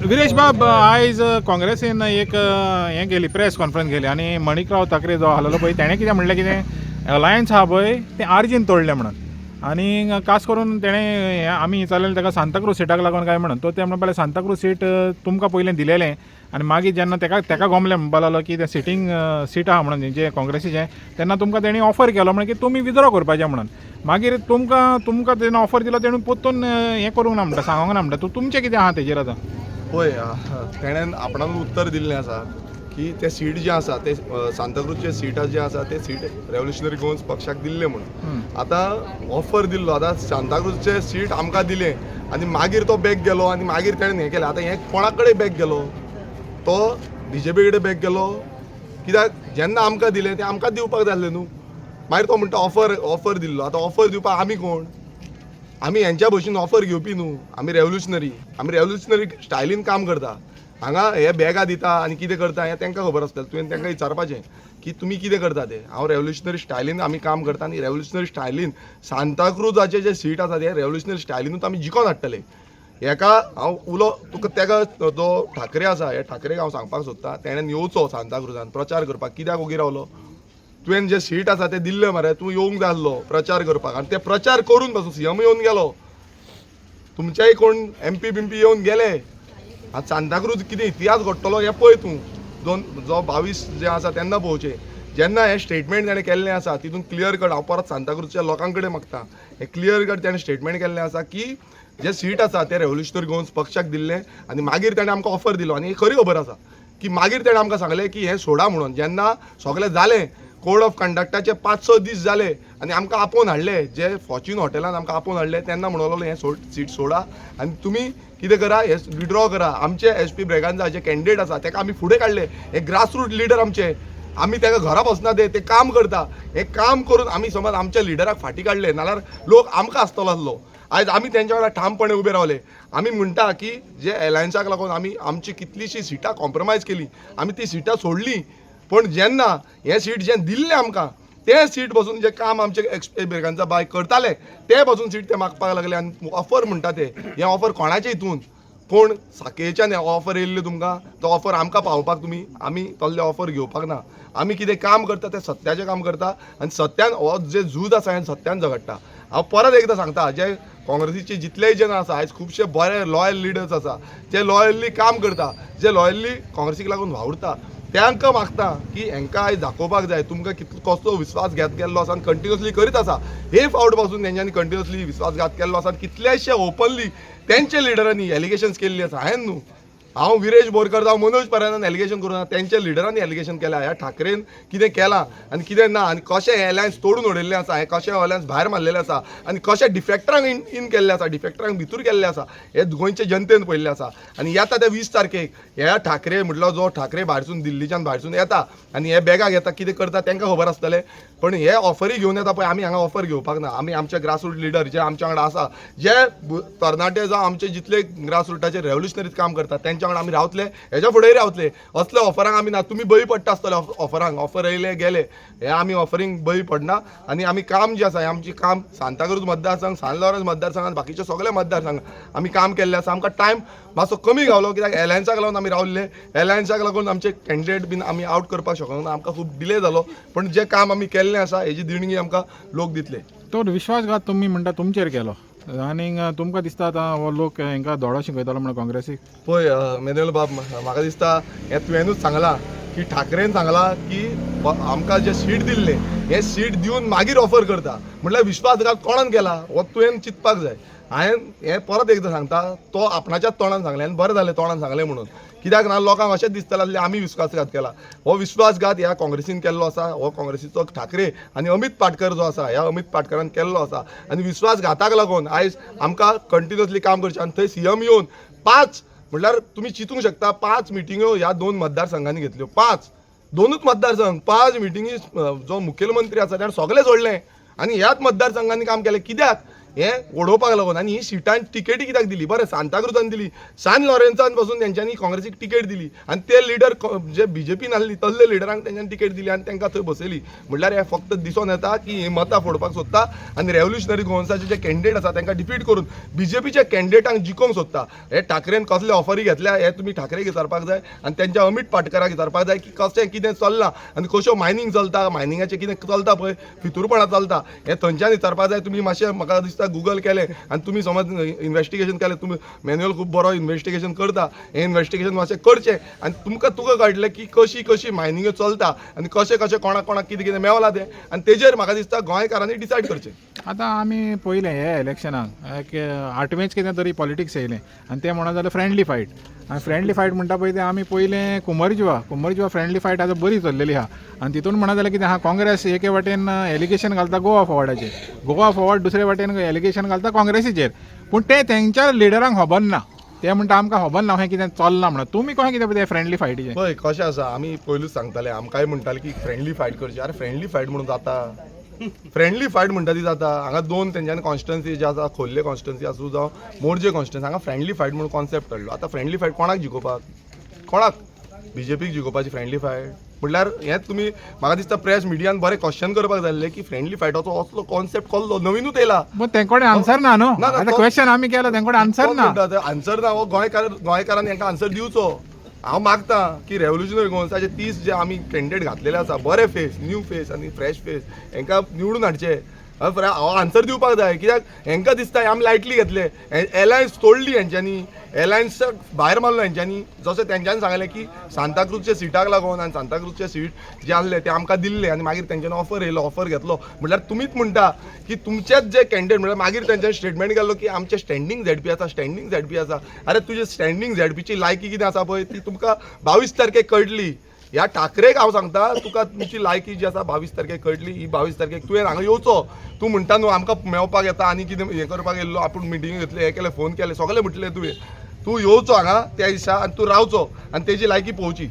विरेश बाब, आयज काँग्रेसीन एक हें केली प्रेस कॉन्फरन्स केली आनी मणिकराव ठाकरे जो आसलो पळय तेणें कितें म्हणलें, कितें अलायन्स आहा पळय तें आर्जीन तोडलें म्हणून. आनी खास करून तेणें आमी चलयलें ताका सांताक्रूज सिटाक लागून काय म्हणून. तो ते म्हणपाक लागलो सांताक्रूज सीट तुमकां पयलें दिलेलें आनी मागीर जेन्ना तेका गमलें म्हणपाक लागलो की तें सिटींग सीट आहा म्हणून जें काँग्रेसीचें, तेन्ना तुमकां तेणी ऑफर केलो म्हणून की तुमी विथड्रॉ करपाचें म्हणून. मागीर तुमकां तेणें ऑफर दिलो, तेणें पोत्तून हें करूंक ना म्हणटा, सांगोंक ना म्हणटा. तुमचें कितें आहा तेजेर आतां? पळय, तेणेन आपणाक उत्तर दिल्लें आसा की तें सीट जें आसा तें सांताक्रूजचें सीट जें आसा तें सीट रेव्होल्युशनरी गोवन्स पक्षाक दिल्लें म्हणून. आतां ऑफर दिल्लो, आतां सांताक्रूजचें सीट आमकां दिलें आनी मागीर तो बॅक गेलो आनी मागीर तेणेन हें केलें. आतां हें कोणा कडेन बॅक गेलो? तो BJP कडेन बॅक गेलो, कित्याक जेन्ना आमकां दिलें तें आमकांच दिवपाक जाय आसलें न्हू. मागीर तो म्हणटा ऑफर दिल्लो. आतां ऑफर दिवपाक आमी कोण? आमी हेंच्या भशेन ऑफर घेवपी न्हू. आमी रेव्होल्युशनरी स्टायलीन काम करता. हांगा हे बॅगा दिता आनी कितें करता हें तांकां खबर आसतलें. तुवें तांकां विचारपाचें की तुमी कितें करता तें. हांव रेव्होल्युशनरी स्टायलीन आमी काम करता आनी रेव्होल्युशनरी स्टायलीन सांताक्रूजाचें जें सीट आसा तें रेव्होल्युशनरी स्टायलीनूच आमी जिखोन हाडटले. हेका हांव तुका तेका जो ठाकरे आसा, हे ठाकरेक हांव सांगपाक सोदतां, तेणेन येवचो सांताक्रूजान प्रचार करपाक. कित्याक वोगी रावलो? तुवें जें सीट आसा तें दिल्लें मरे, तूं येवंक जाय आसलो प्रचार करपाक. आनी ते प्रचार करून पासून CM येवन गेलो, तुमचेय कोण MP बिमपी येवन गेले. आतां सांताक्रूज कितें इतिहास घडटलो हें पळय तूं. जो 22 जें आसा तेन्ना पळोवचें. जेन्ना हें स्टेटमेंट तेणें केल्लें आसा तितून क्लियर कट, हांव परत सांताक्रूजच्या लोकां कडेन मागता, हें क्लियर कट तेणें स्टेटमेंट केल्लें आसा की जें सीट आसा तें रेव्होल्युशनरी गोवन्स पक्षाक दिल्लें आनी मागीर तेणें आमकां ऑफर दिलो. आनी खरी खबर आसा की मागीर तेणें आमकां सांगलें की हें सोडा म्हणून. जेन्ना सगळें जालें, कोड ऑफ कंडक्टाचे 5-6 दीस जाले आनी आमकां आपोवन हाडले, जे फॉर्च्यून हॉटेलान आमकां आपोवन हाडले, तेन्ना म्हणून लागलो हें सीट सोडा आनी तुमी कितें करा, हें विड्रॉ करा. आमचे SP ब्रेगांजा जे कॅन्डिडेट आसा ताका आमी फुडें काडले. हे ग्रासरूट लिडर आमचे, आमी ताका घरा बसना ते काम करता. हें काम करून आमी समज आमच्या लिडराक फाटीं काडले नाल्यार लोक आमकां आसतलो आसलो. आयज आमी तेंच्या वांगडा ठामपणे उबे रावले. आमी म्हणटा की जे एलायन्साक लागून आमी आमची कितलीशीं सिटां कॉम्प्रोमायज केली, आमी ती सिटां सोडली. पण जेन्ना हें सीट जें दिल्लें आमकां, तें सीट बसून जें काम आमचे SP ब्रेगांजा बाय करताले ते बसून सीट ते मागपाक लागले. आनी ऑफर म्हणटा ते, हें ऑफर कोणाचें हितून? कोण साखयेच्यान ऑफर येयल्ली तुमकां? तो ऑफर आमकां पावोवपाक आमी तसले ऑफर घेवपाक ना. आमी कितें काम करता तें सत्याचें काम करता आनी सत्यान हो जे झूज आसा हें सत्यान झगडटा. हांव परत एकदां सांगता, जे काँग्रेसीचे जितलेय जन आसा आयज खुबशे बरे लॉयल लिडर्स आसा, जे लॉयल्ली काम करता, जे लॉयल्ली काँग्रेसीक लागून वावुरता, तांकां मागता की हांकां आयज दाखोवपाक जाय तुमकां कसलो विस्वासघात केल्लो आसा आनी कंटिन्युअसली करीत आसा. हे फावट पासून तेंच्यांनी कंटिन्युअसली विस्वासघात केल्लो आसा. कितलेशे ओपनली तेंचे लिडरांनी एलिगेशन्स केल्ली आसा. हांवें न्हू, हांव विरेश बोरकर जावं मनोज परानान एलिगेशन करूं ना, तेंच्या लिडरांनी एलिगेशन केलां. ह्या ठाकरेन कितें केलां आनी कितें ना, आनी कशें हें एलायन्स तोडून उडयल्लें आसा, हें कशें एलायन्स भायर मारलेलें आसा आनी कशें डिफेक्टरांक इन केल्लें आसा, डिफेक्टरांक भितूर केल्लें आसा, हें गोंयचे जनतेन पळयल्लें आसा. आनी येता त्या 20 तारखेक ह्या ठाकरे म्हटलो जो ठाकरे भायरसून दिल्लीच्यान भायरसून येता आनी हे बॅगाक येता, कितें करता तांकां खबर आसतलें. पण हे ऑफरी घेवन येता पळय, आमी हांगा ऑफर घेवपाक ना. आमी आमचे ग्रासरूट लिडर जे आमच्या वांगडा आसा, जे तरणाटे जावं आमचे जितले ग्रासरूटाचेर रेव्होल्युशनरीत काम करता तेंच्या वांगडा आमी रावतले, हेच्या फुडेंय रावतले. असल्या ऑफरांक आमी ना. तुमी बळी पडटा आसतले ऑफरांक. ऑफर येयले गेले, हे आमी ऑफरींग बळी पडना. आनी आमी काम जें आसा हें आमचें काम सांताक्रूज मतदारसंघ, सान लॉरन्स मतदारसंघात बाकीचे सगळे मतदारसंघ आमी काम केल्लें आसा. आमकां टायम मातसो कमी गावलो कित्याक एलायन्साक लागून आमी रावल्ले. एलायन्साक लागून आमचे कॅन्डिडेट बीन आमी आउट करपाक शकलो ना, आमकां खूब डिले जालो. पण जें काम आमी केल्लें आसा हेजी देणगी आमकां लोक दितले. तो विश्वासघात तुमी म्हणटा तुमचेर केलो आनी तुमकां दिसता आतां हो लोक हांकां धोडो शिकयतलो म्हणून काँग्रेसीक? पळय मेदेल बाब, म्हाका दिसता हें तुवेंनूच सांगलां की ठाकरेन सांगलां की आमकां जें सीट दिल्लें हें सीट दिवन मागीर ऑफर करता. म्हटल्यार विश्वासघात कोणान केला हो तुवें चिंतपाक जाय. हांवें हें परत एकदां सांगता, तो आपणाच्याच तोंडान सांगलें आनी बरें जालें तोंडान सांगलें म्हणून. कित्याक ना, लोकांक अशेंच दिसतालें आसलें आमी विश्वासघात केला. हो विश्वासघात ह्या काँग्रेसीन केल्लो आसा. हो काँग्रेसीचो ठाकरे आनी अमित पाटकर जो आसा, ह्या अमित पाटकरान केल्लो आसा. आनी विश्वासघाताक लागून आयज आमकां कंटिन्युअसली काम करचें. आनी थंय CM येवन 5 म्हटल्यार तुमी चिंतूंक शकता, 5 मिटिंग्यो ह्या 2 मतदारसंघांनी घेतल्यो. 5 दोनूच मतदारसंघ 5 मिटिंगी जो मुखेलमंत्री आसा ताणें सगळें जोडलें आनी ह्याच मतदारसंघांनी काम केलें. कित्याक? हे ओडोवपाक लागून आनी ही सिटां टिकेटी कित्याक दिली बरें सांताक्रुजान दिली सान लॉरेन्सान पासून तेंच्यांनी काँग्रेसीक टिकेट दिली आनी ते लिडर जे बीजेपीन आसली तसले लिडरांक तेंच्यांनी टिकेट दिली आनी तांकां थंय बसयली म्हणल्यार हे फक्त दिसून येता की हे मतां फोडपाक सोदता आनी रेव्होल्युशनरी गोवन्साचे जे कॅन्डिडेट आसा तांकां डिफीट करून बीजेपीच्या कॅन्डिडेटांक जिखोवंक सोदता हे ठाकरेन कसले ऑफरी घेतल्या हे तुमी ठाकरेक विचारपाक जाय आनी तेंच्या अमीत पाटकराक विचारपाक जाय की कशें कितें चल्लां आनी कश्यो मायनींग चलता मायनिंगाचें कितें चलता पळय फितूरपणां चलता हे थंयच्यान विचारपाक जाय तुमी मातशें म्हाका दिसता गुगल केलें आनी तुमी समज इन्व्हेस्टिगेशन केलें तुमी मॅन्युअल खूब बरो इन्व्हेस्टिगेशन करता हें इन्व्हेस्टिगेशन मातशें करचें आनी तुका कळटलें की कशी मायनिंग चलता आनी कशें कोणाक कितें कितें मेवलां तें आनी तेजेर म्हाका दिसता गोंयकारांनी डिसायड करचें आतां आमी पयलें हे इलेक्शनाक 8वेंच कितें तरी पॉलिटिक्स येयलें आनी तें म्हणत जाल्यार फ्रेंडली फायट आनी फ्रेंडली फायट म्हणटा पळय तें आमी पयलें कुंभरजुवा फ्रेंडली फायट आतां बरी चल्लेली आहा आनी तितून म्हणत जाल्यार कितें आहा काँग्रेस एके वाटेन एलिगेशन घालता गोवा फॉवर्डाचेर गोवा फॉवर्ड दुसरे वाटेन एलिगेशन घालता काँग्रेसीचेर पूण तें तेंच्या लिडरांक खबर ना ते म्हणटा आमकां खबर ना हें कितें चल्लां म्हणून तुमी कशें कितें पळय फ्रेंडली फायटीचें पळय कशें आसा आमी पयलूच सांगताले आमकांय म्हणटाले की फ्रेंडली फायट करची अरे फ्रेंडली फायट म्हणून जाता फ्रेंडली फायट म्हणटा ती जाता हांगा दोन तेंच्यांनी कॉन्स्टिट्युन्सी जे आसा खोर्ले कॉन्स्टिट्युन्सी आसूं जावं मोरजे कॉन्स्टिट्युन्सी हांगा फ्रेंडली फायट म्हणून कॉन्सेप्ट हाडलो आतां फ्रेंडली फायट कोणाक जिखोवपाक कोणाक बीजेपीक जिखोवपाची फ्रेंडली फायट म्हणल्यार हेंच तुमी म्हाका दिसता प्रेस मिडियान बरें क्वेश्चन करपाक जाल्लें की फ्रेंडली फायटाचो असलो कॉन्सेप्ट कसलो नवीनूच येयला पूण तेंकोडे आन्सर ना न्हू आतां क्वेश्चन आमी केलो तेंकोडे आन्सर ना आन्सर ना हो गोंयकारांनी हांकां आन्सर दिवचो हांव मागतां की रेव्होल्युशनरी गोवन्साचे 30 जे आमी कॅन्डिडेट घातलेले आसा बरे फेस न्यू फेस आनी फ्रेश फेस हांकां निवडून हाडचे हांव आन्सर दिवपाक जाय कित्याक हांकां दिसता आमी लायटली घेतले एलायन्स तोडली हेंच्यांनी एलायन्स भायर मारलो हेंच्यांनी जशें तेंच्यांनी सांगलें की सांताक्रूजच्या सिटाक लागून आनी सांताक्रूजचे सीट जे आसले ते आमकां दिल्ले आनी मागीर तेंच्यांनी ऑफर येयलो ऑफर घेतलो म्हणल्यार तुमीच म्हणटा की तुमचेच जे कॅन्डिडेट म्हणल्यार मागीर तेंच्यांनी स्टेटमेंट केल्लो की आमचे स्टँडींग झेडपी आसा अरे तुजे स्टँडींग झेडपीची लायकी कितें आसा पळय ती तुमकां 22 तारखेक कळटली ह्या ठाकरेक हांव सांगता तुका तुमची लायकी जी आसा 22 तारखेक कळटली ही 22 तारखेक तुवें हांगा येवचो तूं म्हणटा न्हू आमकां मेवपाक येता आनी कितें हें करपाक येयल्लो आपूण मिटींग घेतले हें केलें फोन केले सगळें म्हटलें तुवें तूं येवचो हांगा त्या दिसा आनी तूं रावचो आनी तेजी लायकी पळोवची